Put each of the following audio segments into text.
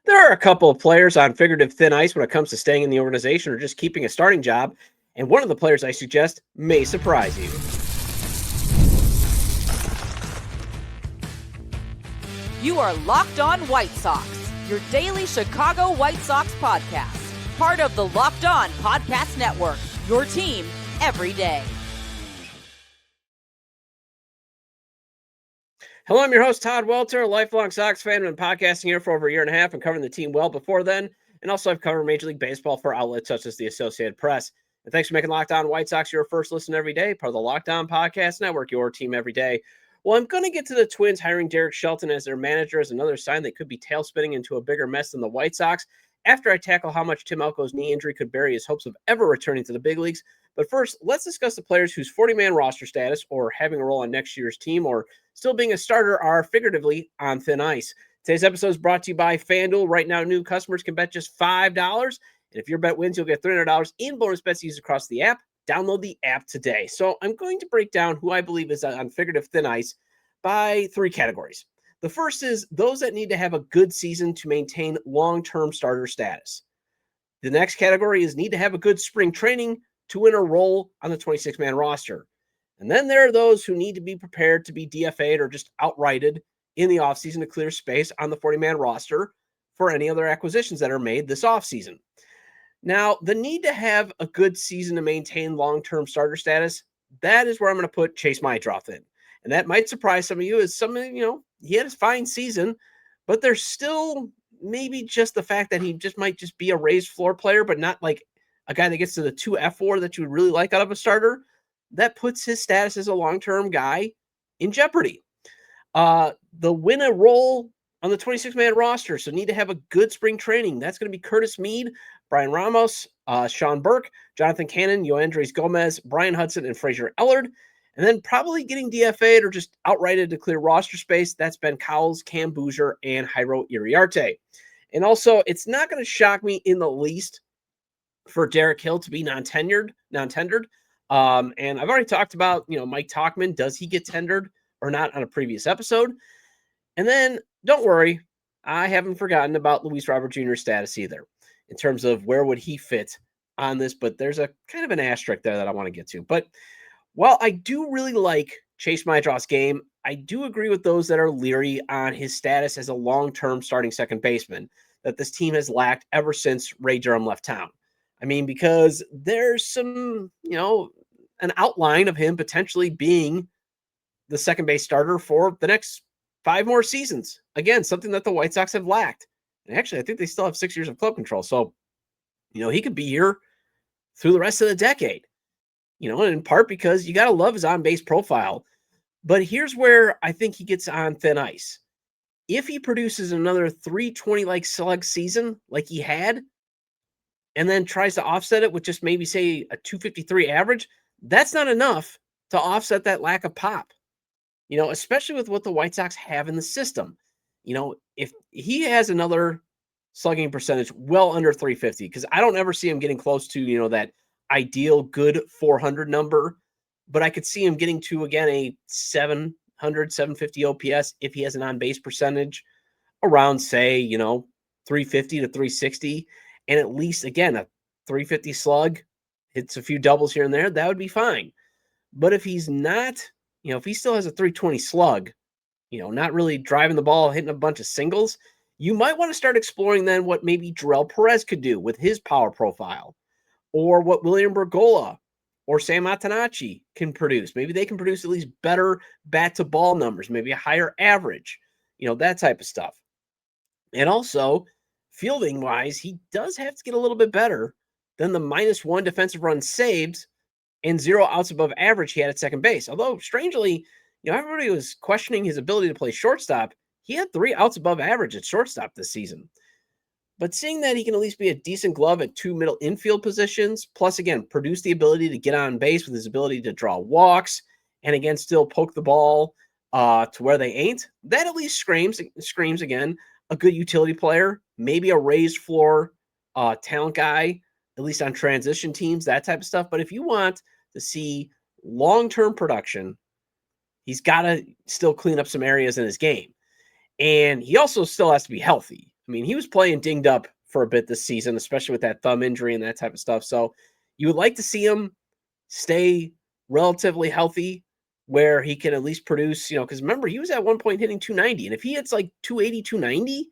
There are a couple of players on figurative thin ice when it comes to staying in the organization or just keeping a starting job, and one of the players I suggest may surprise you. You are Locked On White Sox, your daily Chicago White Sox podcast. Part of the Locked On Podcast Network, your team every day. Hello, I'm your host, Todd Welter, a lifelong Sox fan. I've been podcasting here for over a year and a half and covering the team well before then. And also I've covered Major League Baseball for outlets such as the Associated Press. And thanks for making Locked On White Sox your first listen every day, part of the Locked On Podcast Network, your team every day. Well, I'm going to get to the Twins hiring Derek Shelton as their manager as another sign they could be tail spinning into a bigger mess than the White Sox after I tackle how much Tim Elko's knee injury could bury his hopes of ever returning to the big leagues. But first, let's discuss the players whose 40-man roster status or having a role on next year's team or still being a starter are figuratively on thin ice. Today's episode is brought to you by FanDuel. Right now, new customers can bet just $5. And if your bet wins, you'll get $300 in bonus bets used across the app. Download the app today. So I'm going to break down who I believe is on figurative thin ice by three categories. The first is those that need to have a good season to maintain long-term starter status. The next category is need to have a good spring training to win a role on the 26-man roster. And then there are those who need to be prepared to be DFA'd or just outrighted in the offseason to clear space on the 40-man roster for any other acquisitions that are made this offseason. Now, the need to have a good season to maintain long-term starter status, that is where I'm going to put Chase Meidroth in. And that might surprise some of you as he had a fine season, but there's still maybe just the fact that he just might just be a raised floor player, but not like a guy that gets to the 2F4 that you would really like out of a starter. That puts his status as a long-term guy in jeopardy. The win a role on the 26-man roster, so need to have a good spring training. That's going to be Curtis Mead, Bryan Ramos, Sean Burke, Jonathan Cannon, Yoandres Gomez, Brian Hudson, and Fraser Ellard. And then probably getting DFA'd or just outrighted to clear roster space. That's Ben Cowles, Cam Bouger, and Jairo Iriarte. And also, it's not going to shock me in the least for Derek Hill to be non-tendered. And I've already talked about, Mike Tauchman. Does he get tendered or not on a previous episode? And then don't worry, I haven't forgotten about Luis Robert Jr.'s status either in terms of where would he fit on this. But there's a kind of an asterisk there that I want to get to. But while I do really like Chase Meidroth's game, I do agree with those that are leery on his status as a long-term starting second baseman that this team has lacked ever since Ray Durham left town. I mean, because there's some, an outline of him potentially being the second base starter for the next 5 more seasons. Again, something that the White Sox have lacked. And actually, I think they still have 6 years of club control. So, he could be here through the rest of the decade. And in part because you got to love his on-base profile. But here's where I think he gets on thin ice. If he produces another 320-like slug season like he had, and then tries to offset it with just maybe, say, a 253 average, that's not enough to offset that lack of pop, especially with what the White Sox have in the system. If he has another slugging percentage well under 350, because I don't ever see him getting close to, that ideal good 400 number, but I could see him getting to, again, a 700, 750 OPS if he has an on-base percentage around, say, 350 to 360, and at least, again, a 350 slug, hits a few doubles here and there, that would be fine. But if he's not, if he still has a 320 slug, not really driving the ball, hitting a bunch of singles, you might want to start exploring then what maybe Jarrell Perez could do with his power profile, or what William Bergolla or Sam Atanacci can produce. Maybe they can produce at least better bat-to-ball numbers, maybe a higher average, that type of stuff. And also, fielding-wise, he does have to get a little bit better than the -1 defensive run saved and 0 outs above average he had at second base. Although, strangely, everybody was questioning his ability to play shortstop. He had 3 outs above average at shortstop this season. But seeing that he can at least be a decent glove at 2 middle infield positions, plus, again, produce the ability to get on base with his ability to draw walks, and, again, still poke the ball to where they ain't, that at least screams, again, a good utility player, maybe a raised floor talent guy, at least on transition teams, that type of stuff. But if you want to see long-term production, he's got to still clean up some areas in his game. And he also still has to be healthy. I mean, he was playing dinged up for a bit this season, especially with that thumb injury and that type of stuff. So you would like to see him stay relatively healthy where he can at least produce, because remember, he was at one point hitting 290. And if he hits like 280, 290,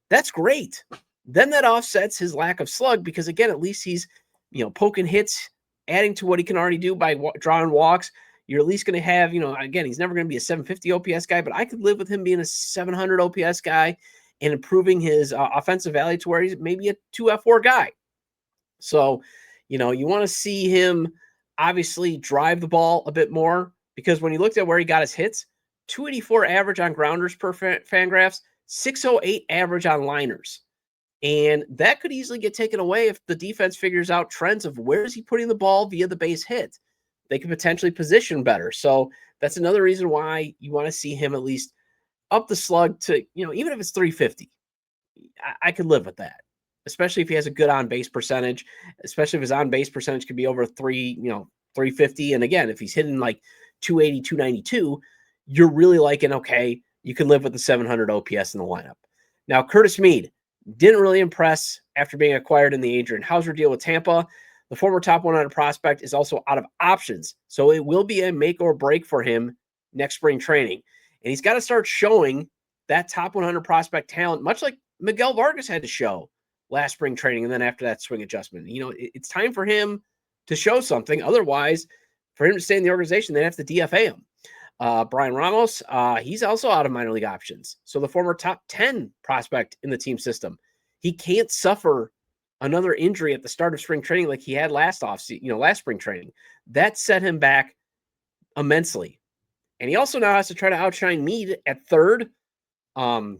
that's great. Then that offsets his lack of slug because, again, at least he's, poking hits, adding to what he can already do by drawing walks. You're at least going to have, again, he's never going to be a 750 OPS guy, but I could live with him being a 700 OPS guy and improving his offensive value to where he's maybe a 2F4 guy. So, you want to see him obviously drive the ball a bit more because when you looked at where he got his hits, 284 average on grounders per Fangraphs, 608 average on liners. And that could easily get taken away if the defense figures out trends of where is he putting the ball via the base hit. They could potentially position better. So that's another reason why you want to see him at least up the slug to, even if it's 350, I could live with that, especially if he has a good on-base percentage, especially if his on-base percentage could be over 350. And again, if he's hitting like 280, 292, you're really liking, okay, you can live with the 700 OPS in the lineup. Now, Curtis Mead didn't really impress after being acquired in the Adrian Hauser deal with Tampa. The former top 100 prospect is also out of options, so it will be a make or break for him next spring training. And he's got to start showing that top 100 prospect talent, much like Miguel Vargas had to show last spring training and then after that swing adjustment. It's time for him to show something. Otherwise, for him to stay in the organization, they have to DFA him. Bryan Ramos, he's also out of minor league options. So the former top 10 prospect in the team system, he can't suffer another injury at the start of spring training like he had last spring training. That set him back immensely. And he also now has to try to outshine Mead at third. And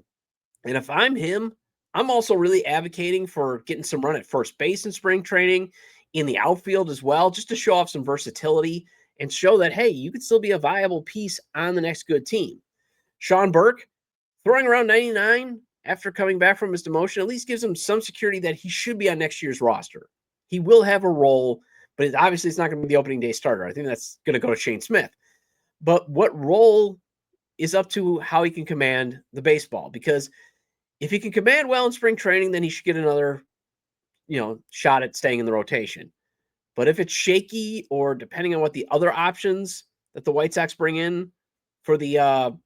if I'm him, I'm also really advocating for getting some run at first base in spring training, in the outfield as well, just to show off some versatility and show that, hey, you could still be a viable piece on the next good team. Sean Burke, throwing around 99 after coming back from his demotion, at least gives him some security that he should be on next year's roster. He will have a role, but obviously it's not going to be the opening day starter. I think that's going to go to Shane Smith. But what role is up to how he can command the baseball? Because if he can command well in spring training, then he should get another, shot at staying in the rotation. But if it's shaky or depending on what the other options that the White Sox bring in for the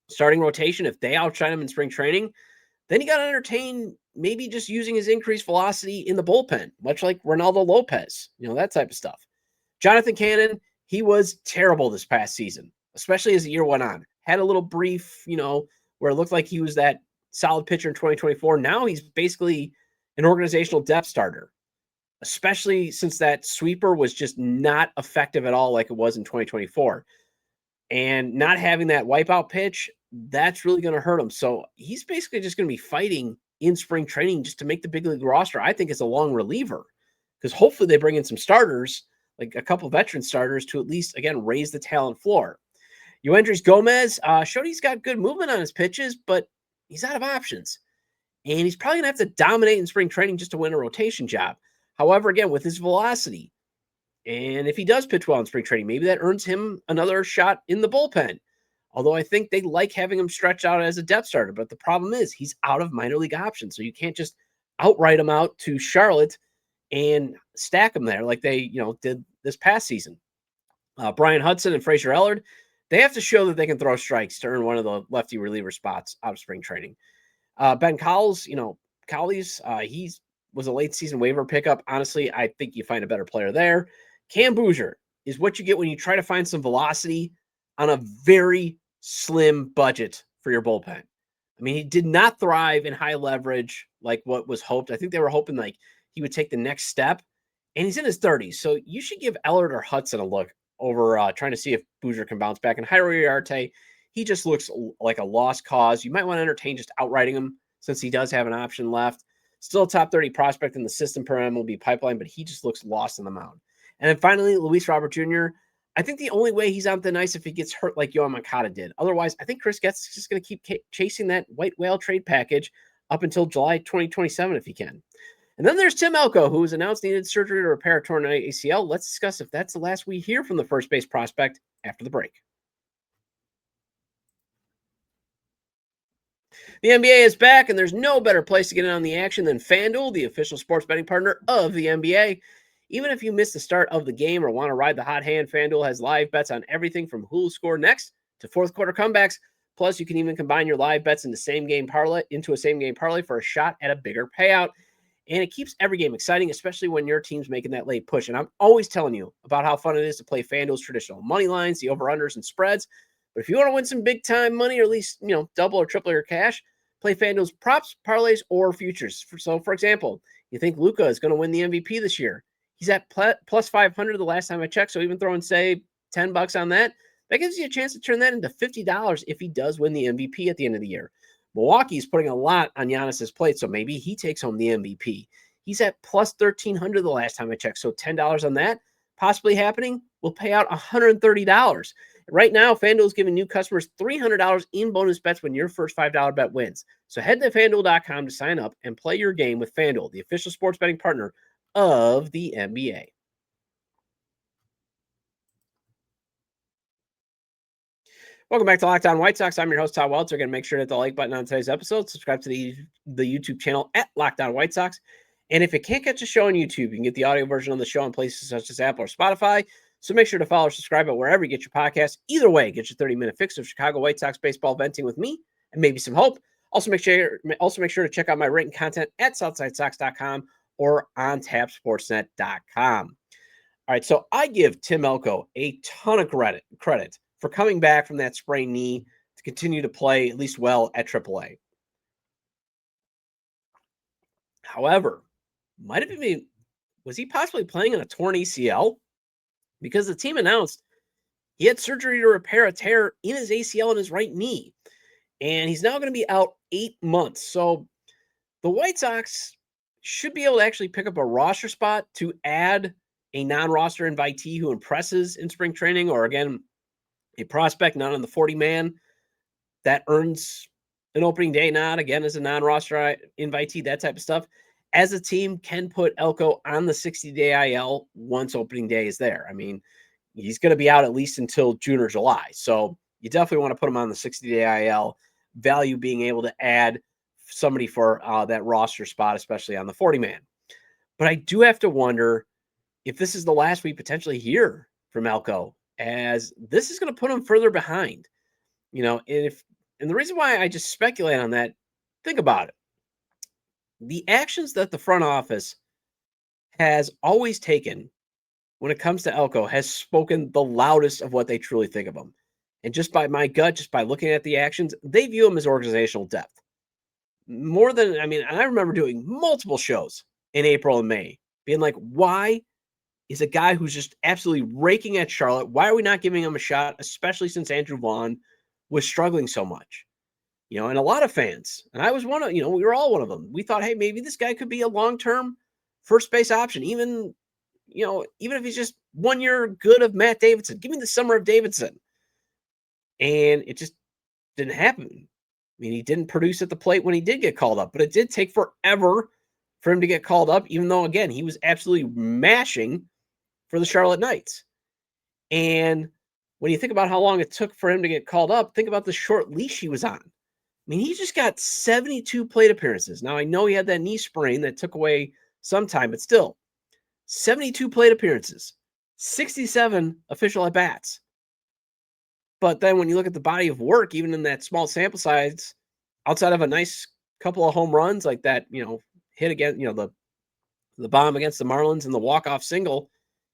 starting rotation, if they outshine him in spring training, then you got to entertain maybe just using his increased velocity in the bullpen, much like Ronaldo Lopez, that type of stuff. Jonathan Cannon, he was terrible this past season, especially as the year went on. Had a little brief, where it looked like he was that solid pitcher in 2024. Now he's basically an organizational depth starter, especially since that sweeper was just not effective at all like it was in 2024. And not having that wipeout pitch, that's really going to hurt him. So he's basically just going to be fighting in spring training just to make the big league roster. I think it's a long reliever because hopefully they bring in some starters, like a couple veteran starters, to at least, again, raise the talent floor. Yoendrys Gomez showed he's got good movement on his pitches, but he's out of options. And he's probably going to have to dominate in spring training just to win a rotation job. However, again, with his velocity, and if he does pitch well in spring training, maybe that earns him another shot in the bullpen. Although I think they like having him stretched out as a depth starter. But the problem is he's out of minor league options. So you can't just outright him out to Charlotte and stack him there like they did this past season. Brian Hudson and Frazier Ellard, they have to show that they can throw strikes to earn one of the lefty reliever spots out of spring training. Ben Cowles, he was a late season waiver pickup. Honestly, I think you find a better player there. Cam Bouger is what you get when you try to find some velocity on a very slim budget for your bullpen. I mean, he did not thrive in high leverage like what was hoped. I think they were hoping like he would take the next step, and he's in his 30s. So you should give Ellard or Hudson a look over trying to see if Bouger can bounce back. And Jairo Arte, he just looks like a lost cause. You might want to entertain just outrighting him since he does have an option left. Still a top 30 prospect in the system per MLB pipeline, but he just looks lost on the mound. And then finally, Luis Robert Jr., I think the only way he's on thin ice if he gets hurt like Yoan Moncada did. Otherwise, I think Chris Getz is just going to keep chasing that white whale trade package up until July 2027 if he can. And then there's Tim Elko, who was announced needed surgery to repair a torn ACL. Let's discuss if that's the last we hear from the first base prospect after the break. The NBA is back, and there's no better place to get in on the action than FanDuel, the official sports betting partner of the NBA. Even if you miss the start of the game or want to ride the hot hand, FanDuel has live bets on everything from who will score next to fourth quarter comebacks. Plus, you can even combine your live bets into a same game parlay for a shot at a bigger payout. And it keeps every game exciting, especially when your team's making that late push. And I'm always telling you about how fun it is to play FanDuel's traditional money lines, the over-unders, and spreads. But if you want to win some big-time money, or at least, double or triple your cash, play FanDuel's props, parlays, or futures. So, for example, you think Luka is going to win the MVP this year. He's at plus 500 the last time I checked, so even throwing, say, $10 on that gives you a chance to turn that into $50 if he does win the MVP at the end of the year. Milwaukee's putting a lot on Giannis's plate, so maybe he takes home the MVP. He's at plus 1,300 the last time I checked, so $10 on that possibly happening will pay out $130. Right now, FanDuel is giving new customers $300 in bonus bets when your first $5 bet wins. So head to FanDuel.com to sign up and play your game with FanDuel, the official sports betting partner of the NBA. Welcome back to Locked On White Sox. I'm your host, Todd Welter. Going to make sure to hit the like button on today's episode. Subscribe to the YouTube channel at Locked On White Sox. And if you can't catch a show on YouTube, you can get the audio version of the show on places such as Apple or Spotify. So make sure to follow or subscribe at wherever you get your podcasts. Either way, get your 30-minute fix of Chicago White Sox baseball venting with me and maybe some hope. Also make sure to check out my written content at SouthsideSox.com or on TapSportsNet.com. All right, so I give Tim Elko a ton of credit for coming back from that sprained knee to continue to play at least well at AAA. However, was he possibly playing in a torn ACL? Because the team announced he had surgery to repair a tear in his ACL in his right knee, and he's now going to be out 8 months. So the White Sox should be able to actually pick up a roster spot to add a non-roster invitee who impresses in spring training, or again, a prospect not on the 40-man that earns an opening day nod, again, as a non-roster invitee, that type of stuff. As a team can put Elko on the 60-day IL once opening day is there. I mean, he's going to be out at least until June or July. So you definitely want to put him on the 60-day IL, value being able to add somebody for that roster spot, especially on the 40-man. But I do have to wonder if this is the last we potentially hear from Elko, as this is going to put him further behind. And the reason why I just speculate on that, think about it. The actions that the front office has always taken when it comes to Elko has spoken the loudest of what they truly think of him. And just by my gut, just by looking at the actions, they view him as organizational depth. More than, and I remember doing multiple shows in April and May, being like, why is a guy who's just absolutely raking at Charlotte, why are we not giving him a shot, especially since Andrew Vaughn was struggling so much? And a lot of fans, and I was one of, we were all one of them. We thought, hey, maybe this guy could be a long-term first base option, even if he's just 1 year good of Matt Davidson. Give me the summer of Davidson. And it just didn't happen. He didn't produce at the plate when he did get called up, but it did take forever for him to get called up, even though, again, he was absolutely mashing for the Charlotte Knights. And when you think about how long it took for him to get called up, think about the short leash he was on. He just got 72 plate appearances. Now, I know he had that knee sprain that took away some time, but still, 72 plate appearances, 67 official at-bats. But then when you look at the body of work, even in that small sample size, outside of a nice couple of home runs like that, hit against, the bomb against the Marlins and the walk-off single,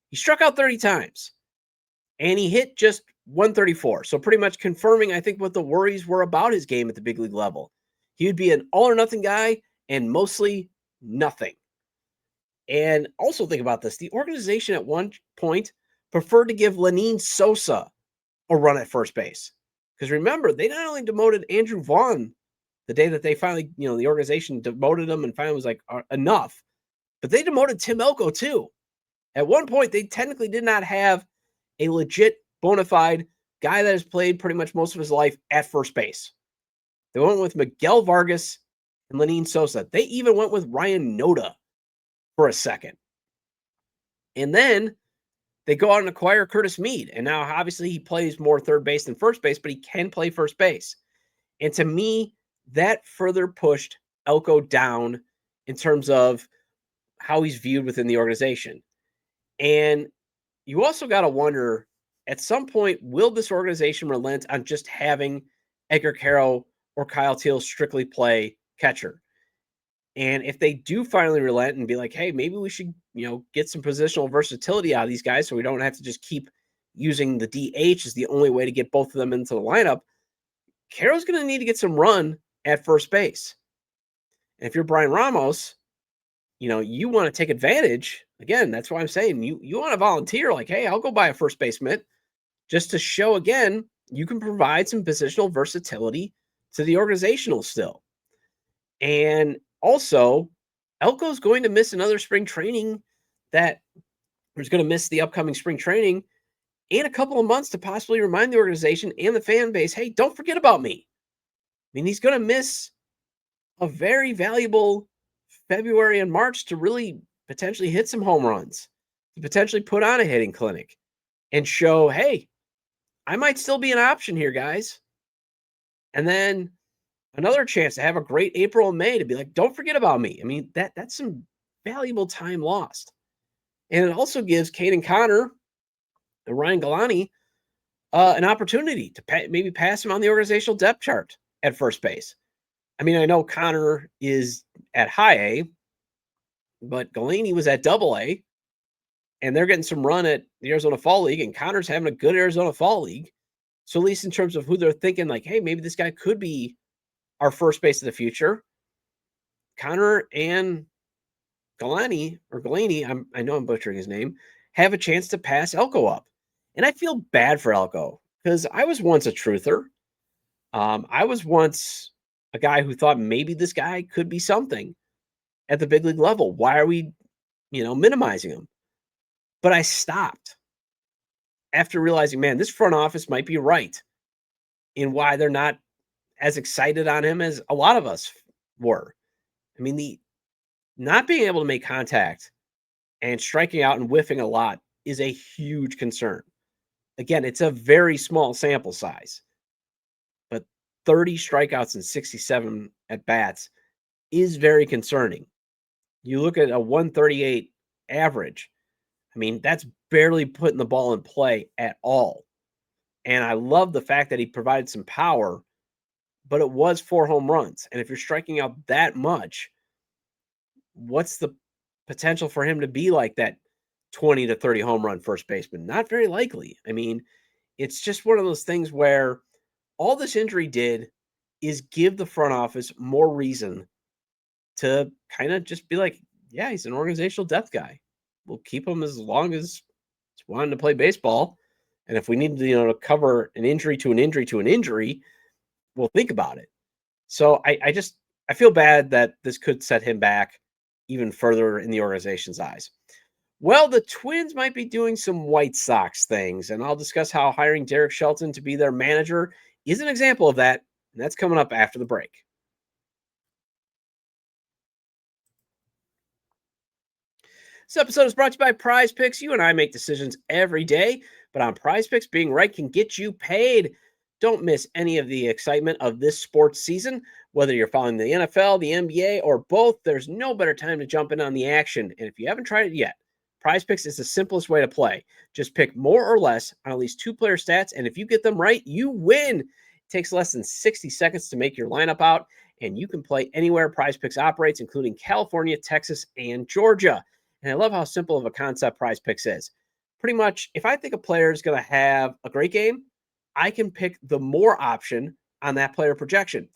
he struck out 30 times. And he hit just 134. So pretty much confirming, I think, what the worries were about his game at the big league level. He would be an all or nothing guy and mostly nothing. And also think about this. The organization at one point preferred to give Lenyn Sosa a run at first base. Because remember, they not only demoted Andrew Vaughn the day that they finally, the organization demoted him and finally was like, enough. But they demoted Tim Elko too. At one point, they technically did not have a legit, bona fide guy that has played pretty much most of his life at first base. They went with Miguel Vargas and Lenyn Sosa. They even went with Ryan Noda for a second. And then they go out and acquire Curtis Mead. And now, obviously, he plays more third base than first base, but he can play first base. And to me, that further pushed Elko down in terms of how he's viewed within the organization. And you also got to wonder, at some point, will this organization relent on just having Edgar Caro or Kyle Teal strictly play catcher? And if they do finally relent and be like, hey, maybe we should, get some positional versatility out of these guys so we don't have to just keep using the DH as the only way to get both of them into the lineup, Caro's going to need to get some run at first base. And if you're Bryan Ramos, you want to take advantage. Again, that's why I'm saying you want to volunteer, like, hey, I'll go buy a first base mitt just to show, again, you can provide some positional versatility to the organizational still. And also, Elko's going to miss another spring training he's going to miss the upcoming spring training and a couple of months to possibly remind the organization and the fan base, hey, don't forget about me. I mean, he's going to miss a very valuable February and March to really potentially hit some home runs, to potentially put on a hitting clinic and show, hey, I might still be an option here, guys. And then another chance to have a great April and May to be like, don't forget about me. I mean, that's some valuable time lost. And it also gives Caden Connor and Ryan Galani an opportunity to maybe pass him on the organizational depth chart at first base. I mean, I know Connor is at high A, but Galani was at double A, and they're getting some run at the Arizona Fall League, and Connor's having a good Arizona Fall League. So at least in terms of who they're thinking, like, hey, maybe this guy could be our first base of the future. Connor and Galani, I know I'm butchering his name, have a chance to pass Elko up. And I feel bad for Elko because I was once a truther. I was once a guy who thought maybe this guy could be something at the big league level. Why are we, minimizing him? But I stopped after realizing, man, this front office might be right in why they're not as excited on him as a lot of us were. I mean, the not being able to make contact and striking out and whiffing a lot is a huge concern. Again, it's a very small sample size, but 30 strikeouts and 67 at bats is very concerning. You look at a 138 average. I mean, that's barely putting the ball in play at all. And I love the fact that he provided some power, but it was 4 home runs. And if you're striking out that much, what's the potential for him to be like that 20 to 30 home run first baseman? Not very likely. I mean, it's just one of those things where all this injury did is give the front office more reason to kind of just be like, yeah, he's an organizational depth guy. We'll keep him as long as he's wanting to play baseball. And if we need to, to cover an injury to an injury to an injury, we'll think about it. So I feel bad that this could set him back even further in the organization's eyes. Well, the Twins might be doing some White Sox things, and I'll discuss how hiring Derek Shelton to be their manager is an example of that, and that's coming up after the break. This episode is brought to you by Prize Picks. You and I make decisions every day, but on Prize Picks, being right can get you paid. Don't miss any of the excitement of this sports season. Whether you're following the NFL, the NBA, or both, there's no better time to jump in on the action. And if you haven't tried it yet, Prize Picks is the simplest way to play. Just pick more or less on at least 2 player stats, and if you get them right, you win. It takes less than 60 seconds to make your lineup out, and you can play anywhere Prize Picks operates, including California, Texas, and Georgia. And I love how simple of a concept Prize Picks is. Pretty much, if I think a player is going to have a great game, I can pick the more option on that player projection.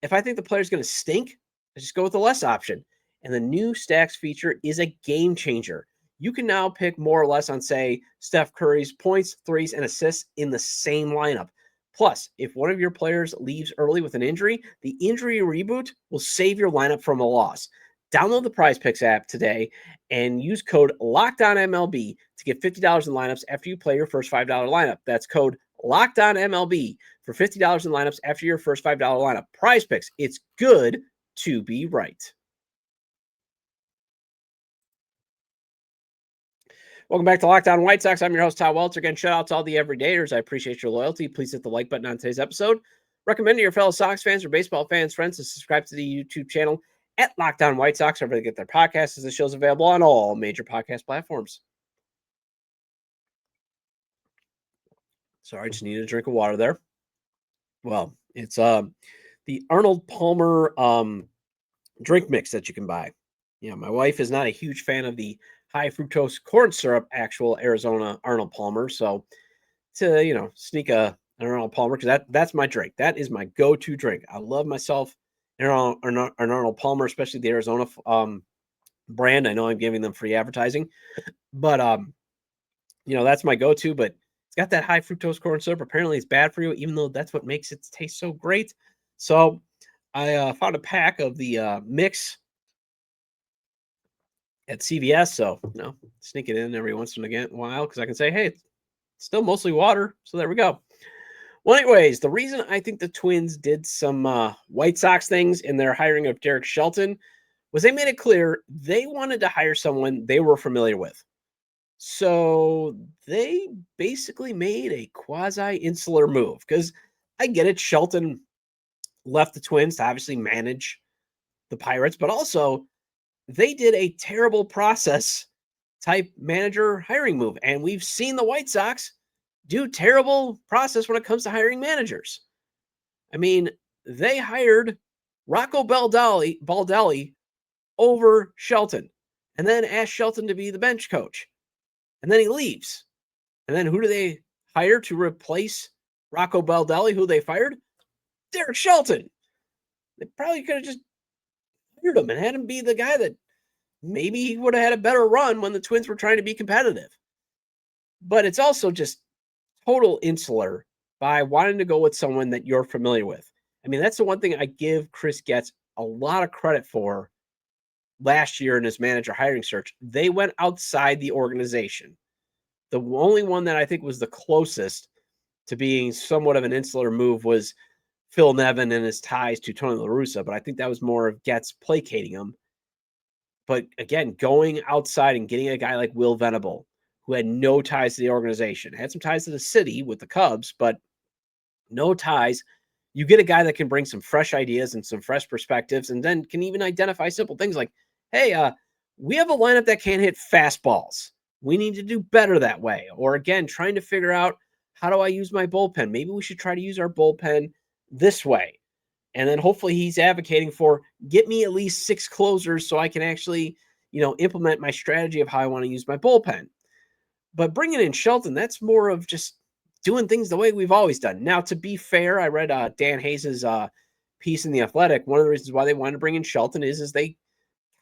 If I think the player is going to stink, I just go with the less option. And the new Stacks feature is a game changer. You can now pick more or less on, say, Steph Curry's points, threes, and assists in the same lineup. Plus, if one of your players leaves early with an injury, the injury reboot will save your lineup from a loss. Download the Prize Picks app today and use code LOCKEDONMLB to get $50 in lineups after you play your first $5 lineup. That's code LOCKEDONMLB for $50 in lineups after your first $5 lineup. Prize Picks, it's good to be right. Welcome back to Locked On White Sox. I'm your host, Todd Welter. Again, shout out to all the everydayers. I appreciate your loyalty. Please hit the like button on today's episode. Recommend to your fellow Sox fans or baseball fans, friends, to subscribe to the YouTube channel at Locked On White Sox, wherever they get their podcasts, as the show's available on all major podcast platforms. Sorry, I just needed a drink of water there. Well, it's the Arnold Palmer drink mix that you can buy. My wife is not a huge fan of the high fructose corn syrup, actual Arizona Arnold Palmer. So to, sneak an Arnold Palmer, because that's my drink. That is my go-to drink. I love myself an Arnold Palmer, especially the Arizona brand. I know I'm giving them free advertising, but that's my go-to. But it's got that high fructose corn syrup. Apparently it's bad for you, even though that's what makes it taste so great. So I found a pack of the mix at CVS. So, sneak it in every once in a while because I can say, hey, it's still mostly water. So there we go. Well, anyways, the reason I think the Twins did some White Sox things in their hiring of Derek Shelton was they made it clear they wanted to hire someone they were familiar with. So they basically made a quasi-insular move because I get it. Shelton left the Twins to obviously manage the Pirates, but also they did a terrible process type manager hiring move. And we've seen the White Sox do terrible process when it comes to hiring managers. I mean, they hired Rocco Baldelli over Shelton and then asked Shelton to be the bench coach. And then he leaves. And then who do they hire to replace Rocco Baldelli, who they fired? Derek Shelton. They probably could have just hired him and had him be the guy that maybe he would have had a better run when the Twins were trying to be competitive. But it's also just total insular by wanting to go with someone that you're familiar with. I mean, that's the one thing I give Chris Getz a lot of credit for last year in his manager hiring search. They went outside the organization. The only one that I think was the closest to being somewhat of an insular move was Phil Nevin and his ties to Tony La Russa, but I think that was more of Getz placating him. But again, going outside and getting a guy like Will Venable, who had no ties to the organization, had some ties to the city with the Cubs, but no ties. You get a guy that can bring some fresh ideas and some fresh perspectives, and then can even identify simple things like, hey, we have a lineup that can't hit fastballs. We need to do better that way. Or again, trying to figure out, how do I use my bullpen? Maybe we should try to use our bullpen this way. And then hopefully he's advocating for, get me at least 6 closers so I can actually, implement my strategy of how I want to use my bullpen. But bringing in Shelton, that's more of just doing things the way we've always done. Now, to be fair, I read Dan Hayes' piece in The Athletic. One of the reasons why they wanted to bring in Shelton is they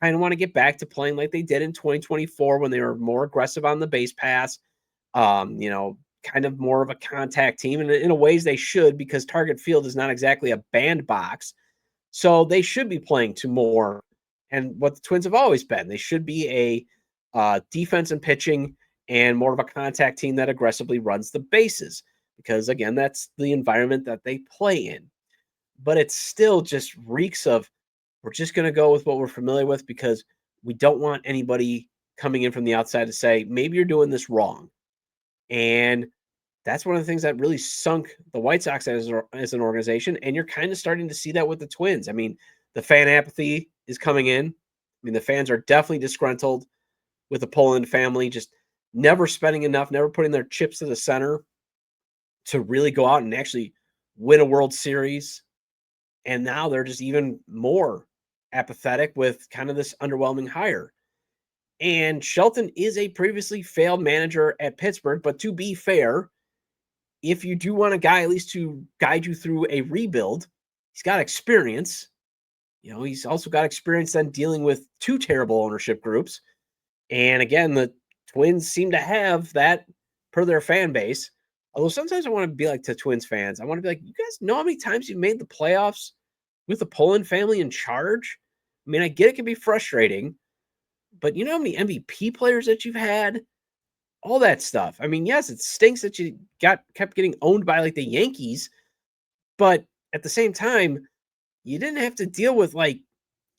kind of want to get back to playing like they did in 2024 when they were more aggressive on the base pass, kind of more of a contact team. And in a ways they should, because Target Field is not exactly a bandbox. So they should be playing to more, and what the Twins have always been. They should be a defense and pitching and more of a contact team that aggressively runs the bases, because again, that's the environment that they play in. But it still just reeks of, we're just going to go with what we're familiar with because we don't want anybody coming in from the outside to say, maybe you're doing this wrong. And that's one of the things that really sunk the White Sox as an organization. And you're kind of starting to see that with the Twins. I mean, the fan apathy is coming in. I mean, the fans are definitely disgruntled with the Poland family, just never spending enough, never putting their chips to the center to really go out and actually win a World Series. And now they're just even more apathetic with kind of this underwhelming hire. And Shelton is a previously failed manager at Pittsburgh, but to be fair, if you do want a guy at least to guide you through a rebuild, he's got experience. He's also got experience then dealing with 2 terrible ownership groups. And again, the Twins seem to have that per their fan base. Although sometimes I want to be like to Twins fans. I want to be like, you guys know how many times you've made the playoffs with the Poland family in charge? I mean, I get it can be frustrating, but you know how many MVP players that you've had? All that stuff. I mean, yes, it stinks that you kept getting owned by like the Yankees, but at the same time, you didn't have to deal with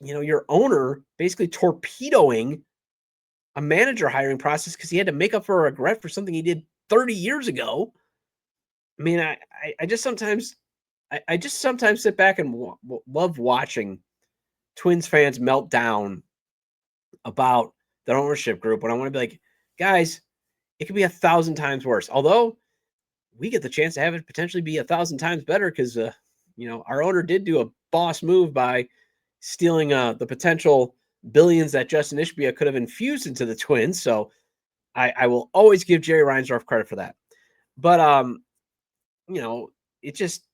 your owner basically torpedoing a manager hiring process because he had to make up for a regret for something he did 30 years ago. I mean, I just sometimes I just sometimes sit back and love watching Twins fans melt down about their ownership group when I want to be like, guys, it could be 1,000 times worse. Although we get the chance to have it potentially be 1,000 times better because, our owner did do a boss move by stealing the potential billions that Justin Ishbia could have infused into the Twins. So I will always give Jerry Reinsdorf credit for that. But, it just,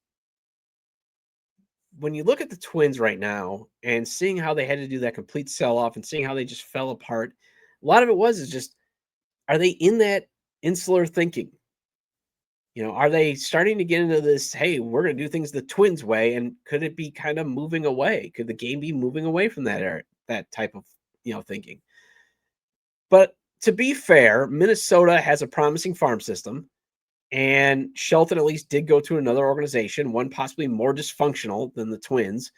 when you look at the Twins right now and seeing how they had to do that complete sell-off and seeing how they just fell apart, a lot of it is just, are they in that insular thinking? Are they starting to get into this, hey, we're going to do things the Twins way? And could it be kind of moving away? Could the game be moving away from that type of, thinking? But to be fair, Minnesota has a promising farm system. And Shelton at least did go to another organization, one possibly more dysfunctional than the Twins,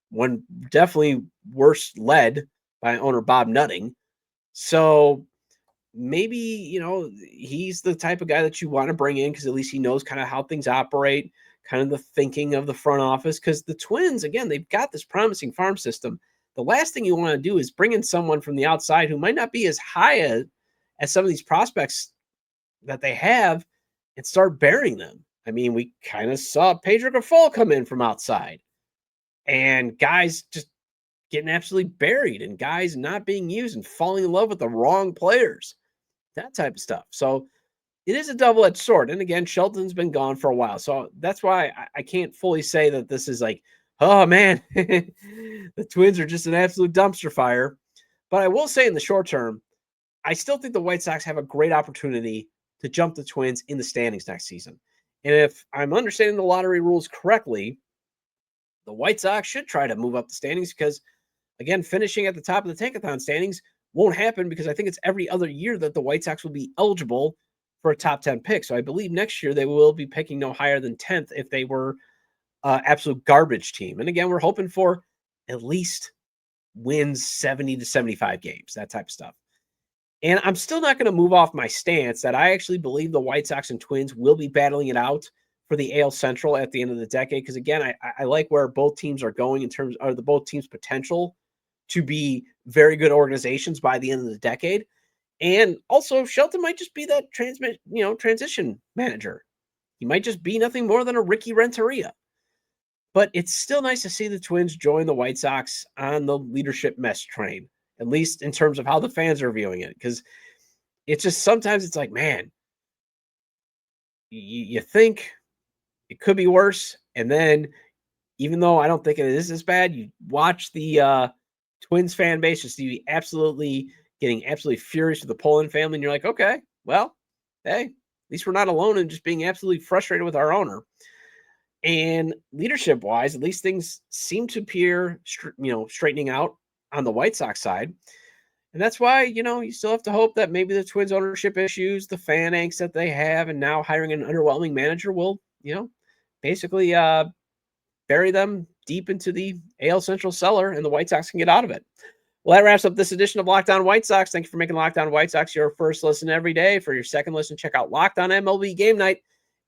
one definitely worse led by owner Bob Nutting. So maybe, he's the type of guy that you want to bring in because at least he knows kind of how things operate, kind of the thinking of the front office. Because the Twins, again, they've got this promising farm system. The last thing you want to do is bring in someone from the outside who might not be as high as some of these prospects that they have and start burying them. I mean, we kind of saw Pedro Grifol come in from outside and guys just getting absolutely buried and guys not being used and falling in love with the wrong players, that type of stuff. So it is a double-edged sword. And again, Shelton's been gone for a while. So that's why I can't fully say that this is like, oh man, the Twins are just an absolute dumpster fire. But I will say in the short term, I still think the White Sox have a great opportunity to jump the Twins in the standings next season. And if I'm understanding the lottery rules correctly, the White Sox should try to move up the standings because, again, finishing at the top of the Tankathon standings won't happen because I think it's every other year that the White Sox will be eligible for a top 10 pick. So I believe next year they will be picking no higher than 10th if they were absolute garbage team. And again, we're hoping for at least wins 70 to 75 games, that type of stuff. And I'm still not going to move off my stance that I actually believe the White Sox and Twins will be battling it out for the AL Central at the end of the decade. Because again, I like where both teams are going in terms of the both teams' potential to be very good organizations by the end of the decade. And also Shelton might just be that transition manager. He might just be nothing more than a Ricky Renteria. But it's still nice to see the Twins join the White Sox on the leadership mess train, at least in terms of how the fans are viewing it. Because it's just sometimes it's like, man, you think it could be worse. And then even though I don't think it is as bad, you watch the Twins fan base just be getting absolutely furious with the Poland family. And you're like, okay, well, hey, at least we're not alone in just being absolutely frustrated with our owner. And leadership-wise, at least things seem to appear, straightening out on the White Sox side. And that's why, you still have to hope that maybe the Twins ownership issues, the fan angst that they have, and now hiring an underwhelming manager will, basically bury them deep into the AL Central cellar and the White Sox can get out of it. Well, that wraps up this edition of Locked On White Sox. Thank you for making Locked On White Sox your first listen every day. For your second listen, check out Locked On MLB Game Night.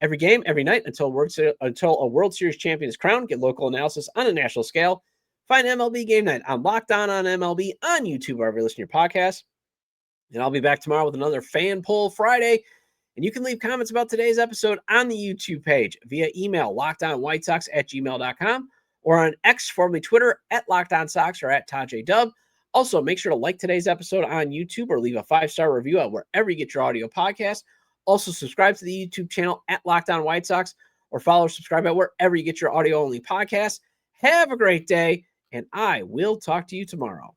Every game, every night, until a World Series champion is crowned. Get local analysis on a national scale. Find MLB Game Night on Locked On MLB on YouTube, wherever you listen to your podcast. And I'll be back tomorrow with another Fan Poll Friday. And you can leave comments about today's episode on the YouTube page via email, lockedonwhitesox@gmail.com, or on X, formerly Twitter, @LockedOnSox or @ToddJDub. Also, make sure to like today's episode on YouTube or leave a 5-star review at wherever you get your audio podcast. Also, subscribe to the YouTube channel @LockedOnWhiteSox or follow or subscribe at wherever you get your audio-only podcasts. Have a great day, and I will talk to you tomorrow.